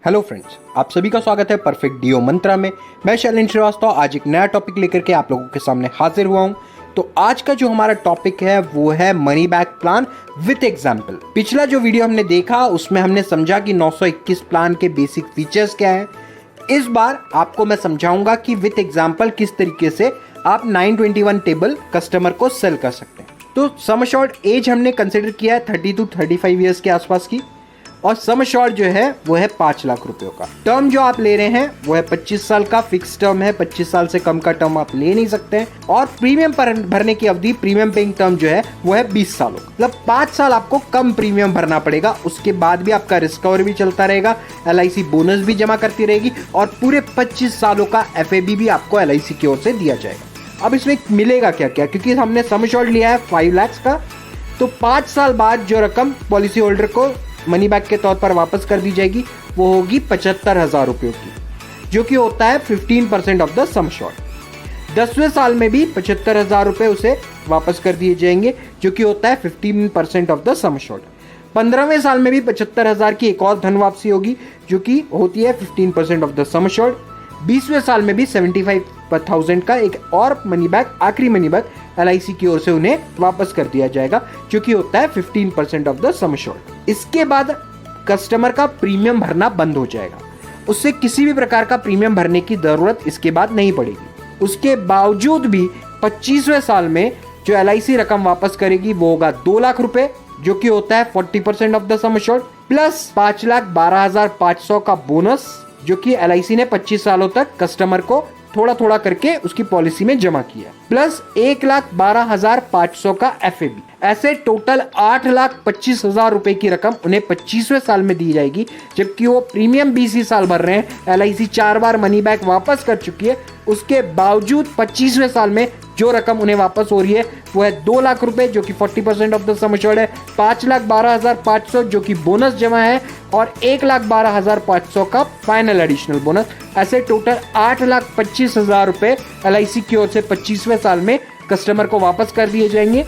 Hello friends, आप सभी का स्वागत है परफेक्ट डीओ मंत्रा में। मैं शैलेंद्र श्रीवास्तव आज एक नया टॉपिक लेकर के आप लोगों के सामने हाजिर हुआ हूं। तो आज का जो हमारा टॉपिक है वो है money back plan with example. पिछला जो वीडियो हमने देखा उसमें हमने समझा कि 921 प्लान के बेसिक फीचर्स क्या है। इस बार आपको मैं समझाऊंगा कि विथ एग्जाम्पल किस तरीके से आप 921 टेबल कस्टमर को सेल कर सकते हैं। तो सम अश्योर्ड एज हमने कंसिडर किया है 30 to 35 ईयर्स के आसपास की, और सम अश्योर्ड जो है वो है 5 लाख रुपयों का। टर्म जो आप ले रहे हैं वो है 25 साल का, फिक्स टर्म है। 25 साल से कम का टर्म आप ले नहीं सकते हैं। और प्रीमियम भरने की अवधि, प्रीमियम पेइंग टर्म जो है वो है 20 सालों का। मतलब 5 साल आपको कम प्रीमियम भरना पड़ेगा, उसके बाद भी आपका रिस्कवर भी चलता रहेगा, LIC बोनस भी जमा करती रहेगी, और पूरे 25 सालों का FAB भी आपको LIC की ओर से दिया जाएगा। अब इसमें मिलेगा क्या क्या, क्योंकि हमने सम अश्योर्ड लिया है 5 लाख का, तो 5 साल बाद जो रकम पॉलिसी होल्डर को मनी बैक के तौर पर वापस कर दी जाएगी वो होगी 75,000 रुपयों की, जो कि होता है 15% ऑफ द सम अश्योर्ड। 10वें साल में भी 75,000 रुपये उसे वापस कर दिए जाएंगे, जो कि होता है 15% ऑफ द सम अश्योर्ड। 15वें साल में भी 75,000 की एक और धन वापसी होगी, जो कि होती है 15% ऑफ द सम अश्योर्ड। 20वें साल में भी 75,000 का एक और मनी बैक, आखिरी मनी बैक LIC की ओर से उन्हें वापस कर दिया जाएगा, जो कि होता है 15% ऑफ द सम अश्योर्ड। इसके बाद कस्टमर का प्रीमियम भरना बंद हो जाएगा, उससे किसी भी प्रकार का प्रीमियम भरने की जरूरत इसके बाद नहीं पड़ेगी। उसके बावजूद भी 25वें साल में जो LIC रकम वापस करेगी वो होगा 2 लाख रुपए, जो कि होता है 40% of the sum assured, plus 5,12,500 का बोनस, जो कि LIC ने 25 सालों तक कस्टमर को थोड़ा थोड़ा करके उसकी पॉलिसी में जमा किया, प्लस 1,12,500 का FAB। ऐसे टोटल 8,25,000 रुपए की रकम उन्हें 25वें साल में दी जाएगी, जबकि वो प्रीमियम 20 साल भर रहे हैं। LIC 4 बार मनी बैक वापस कर चुकी है, उसके बावजूद 25वें साल में जो रकम उन्हें वापस हो रही है वो है 2 लाख रुपए, जो कि 40% ऑफ द सम अश्योर्ड है, 5,12,500 जो कि बोनस जमा है, और 1,12,500 का फाइनल एडिशनल बोनस। ऐसे टोटल 8,25,000 रुपए LIC की ओर से 25वें साल में कस्टमर को वापस कर दिए जाएंगे।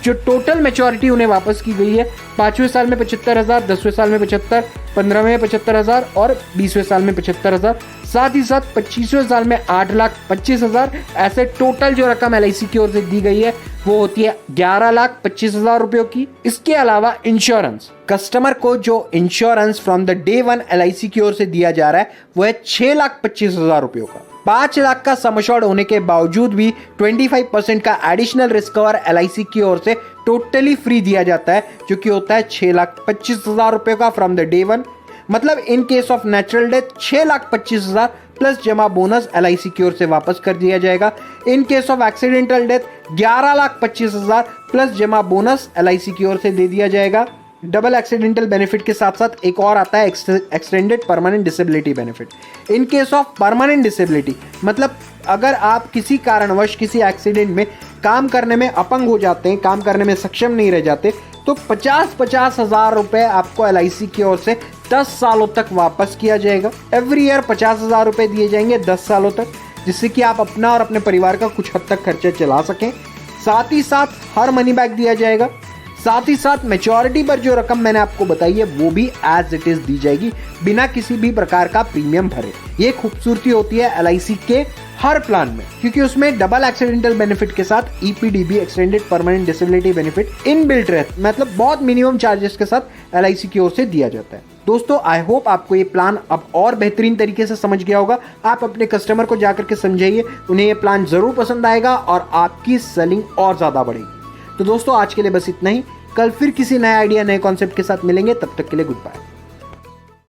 जो टोटल मैच्योरिटी उन्हें वापस की गई है 5वें साल में 75,000, 10वें साल में 75, 15वें में 75,000 और 20वें साल में 75,000, साथ ही साथ 25वें साल में 8,25,000। ऐसे टोटल जो रकम LIC की ओर से दी गई है वो होती है 11,25,000 रुपयों की। इसके अलावा इंश्योरेंस, कस्टमर को जो insurance from the day 1 LIC की ओर से दिया जा रहा है वो है 6,25,000 रुपयों का। 5 लाख का सम अश्योर्ड होने के बावजूद भी 25% का एडिशनल रिस्क कवर LIC की ओर से टोटली फ्री दिया जाता है, जो कि होता है 6,25,000 रुपए का फ्रॉम द डे 1। मतलब in case of natural death 6,25,000 plus जमा बोनस LIC की ओर से वापस कर दिया जाएगा। In case of accidental death 11,25,000 plus जमा बोनस LIC की ओर से दे दिया जाएगा। डबल एक्सीडेंटल बेनिफिट के साथ साथ एक और आता है extended permanent disability benefit. In case of permanent disability मतलब अगर आप किसी कारणवश किसी एक्सीडेंट में काम करने में अपंग हो जाते हैं, काम करने में सक्षम नहीं रह जाते, तो 50,000 रुपए आपको LIC की ओर से 10 सालों तक वापस किया जाएगा। एवरी ईयर 50,000 रुपए दिए जाएंगे 10 सालों तक, जिससे कि आप अपना और अपने परिवार का कुछ हद तक खर्चा चला सकें। साथ ही साथ हर मनी बैक दिया जाएगा। साथ ही साथ मैच्योरिटी पर जो रकम मैंने आपको बताई है वो भी एज इट इज दी जाएगी, बिना किसी भी प्रकार का प्रीमियम भरे। ये खूबसूरती होती है LIC के हर प्लान में, क्योंकि उसमें डबल एक्सीडेंटल बेनिफिट के साथ EPDB extended permanent disability benefit inbuilt रहता, मतलब बहुत मिनिमम चार्जेस के साथ LIC की ओर से दिया जाता है। दोस्तों, आई होप आपको ये प्लान अब और बेहतरीन तरीके से समझ गया होगा। आप अपने कस्टमर को जाकर के समझाइए, उन्हें ये प्लान जरूर पसंद आएगा और आपकी सेलिंग और ज्यादा बढ़ेगी। तो दोस्तों, आज के लिए बस इतना ही। कल फिर किसी नए आइडिया, नए कॉन्सेप्ट के साथ मिलेंगे। तब तक के लिए गुड बाय।